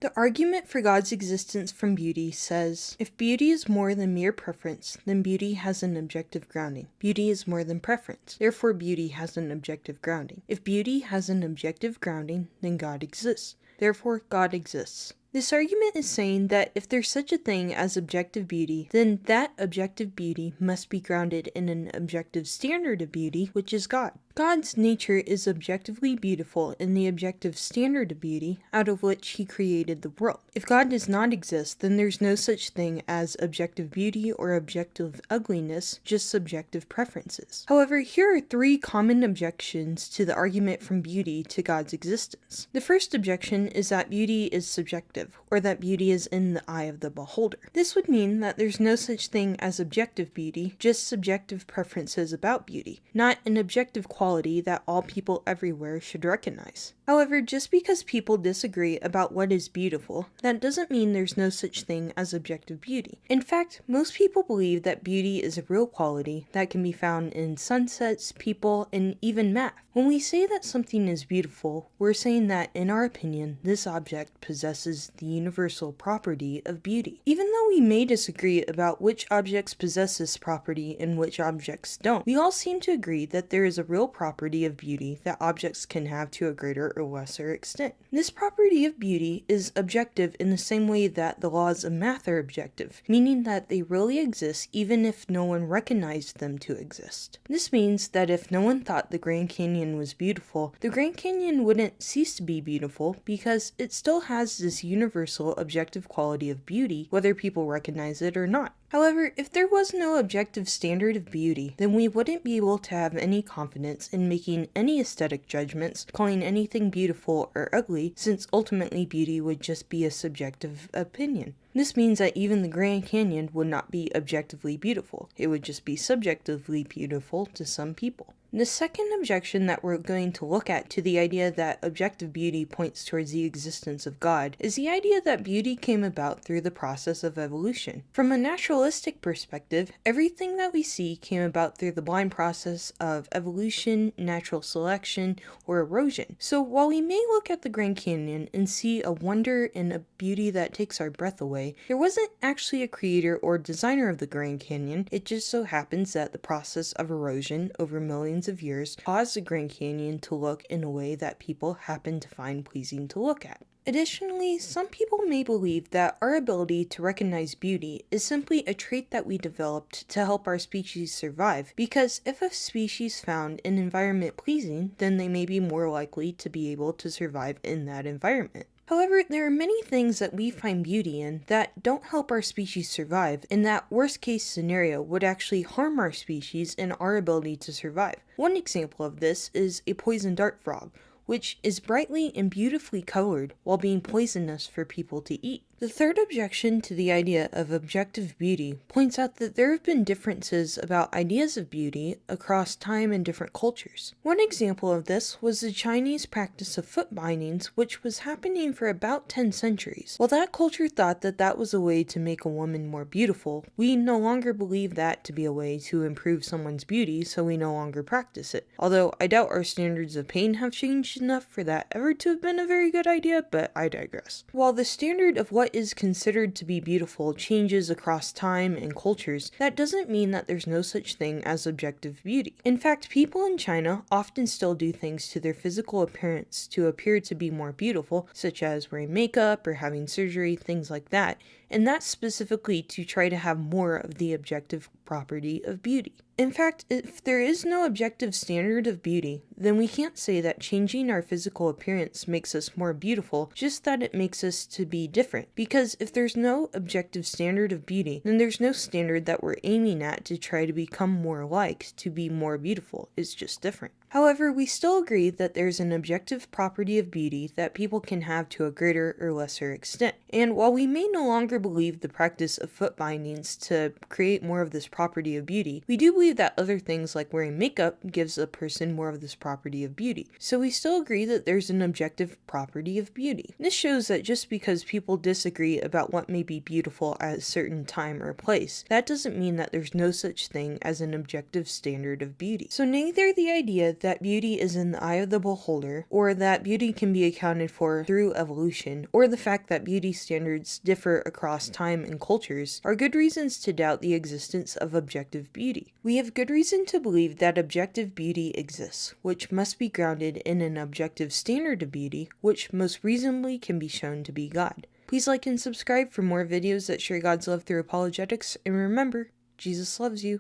The argument for God's existence from beauty says, if beauty is more than mere preference, then beauty has an objective grounding. Beauty is more than preference, therefore beauty has an objective grounding. If beauty has an objective grounding, then God exists. Therefore, God exists. This argument is saying that if there's such a thing as objective beauty, then that objective beauty must be grounded in an objective standard of beauty, which is God. God's nature is objectively beautiful in the objective standard of beauty out of which he created the world. If God does not exist, then there's no such thing as objective beauty or objective ugliness, just subjective preferences. However, here are 3 common objections to the argument from beauty to God's existence. The first objection is that beauty is subjective, or that beauty is in the eye of the beholder. This would mean that there's no such thing as objective beauty, just subjective preferences about beauty, not an objective quality that all people everywhere should recognize. However, just because people disagree about what is beautiful, that doesn't mean there's no such thing as objective beauty. In fact, most people believe that beauty is a real quality that can be found in sunsets, people, and even math. When we say that something is beautiful, we're saying that, in our opinion, this object possesses the universal property of beauty. Even though we may disagree about which objects possess this property and which objects don't, we all seem to agree that there is a real property of beauty that objects can have to a greater or lesser extent. This property of beauty is objective in the same way that the laws of math are objective, meaning that they really exist even if no one recognized them to exist. This means that if no one thought the Grand Canyon was beautiful, the Grand Canyon wouldn't cease to be beautiful because it still has this universal objective quality of beauty, whether people recognize it or not. However, if there was no objective standard of beauty, then we wouldn't be able to have any confidence in making any aesthetic judgments, calling anything beautiful or ugly, since ultimately beauty would just be a subjective opinion. This means that even the Grand Canyon would not be objectively beautiful. It would just be subjectively beautiful to some people. The second objection that we're going to look at to the idea that objective beauty points towards the existence of God is the idea that beauty came about through the process of evolution. From a naturalistic perspective, everything that we see came about through the blind process of evolution, natural selection, or erosion. So while we may look at the Grand Canyon and see a wonder and a beauty that takes our breath away, there wasn't actually a creator or designer of the Grand Canyon. It just so happens that the process of erosion over millions of years caused the Grand Canyon to look in a way that people happen to find pleasing to look at. Additionally, some people may believe that our ability to recognize beauty is simply a trait that we developed to help our species survive, because if a species found an environment pleasing, then they may be more likely to be able to survive in that environment. However, there are many things that we find beauty in that don't help our species survive, and that worst-case scenario would actually harm our species and our ability to survive. One example of this is a poison dart frog, which is brightly and beautifully colored while being poisonous for people to eat. The third objection to the idea of objective beauty points out that there have been differences about ideas of beauty across time and different cultures. One example of this was the Chinese practice of foot bindings, which was happening for about 10 centuries. While that culture thought that that was a way to make a woman more beautiful, we no longer believe that to be a way to improve someone's beauty, so we no longer practice it. Although I doubt our standards of pain have changed enough for that ever to have been a very good idea, but I digress. While the standard of what is considered to be beautiful changes across time and cultures, that doesn't mean that there's no such thing as objective beauty. In fact, people in China often still do things to their physical appearance to appear to be more beautiful, such as wearing makeup or having surgery, things like that, and that's specifically to try to have more of the objective property of beauty. In fact, if there is no objective standard of beauty, then we can't say that changing our physical appearance makes us more beautiful, just that it makes us to be different. Because if there's no objective standard of beauty, then there's no standard that we're aiming at to try to become more like, to be more beautiful. It's just different. However, we still agree that there's an objective property of beauty that people can have to a greater or lesser extent. And while we may no longer believe the practice of foot bindings to create more of this property of beauty, we do believe believe that other things like wearing makeup gives a person more of this property of beauty. So we still agree that there's an objective property of beauty. This shows that just because people disagree about what may be beautiful at a certain time or place, that doesn't mean that there's no such thing as an objective standard of beauty. So neither the idea that beauty is in the eye of the beholder, or that beauty can be accounted for through evolution, or the fact that beauty standards differ across time and cultures are good reasons to doubt the existence of objective beauty. We have good reason to believe that objective beauty exists, which must be grounded in an objective standard of beauty, which most reasonably can be shown to be God. Please like and subscribe for more videos that share God's love through apologetics, and remember, Jesus loves you.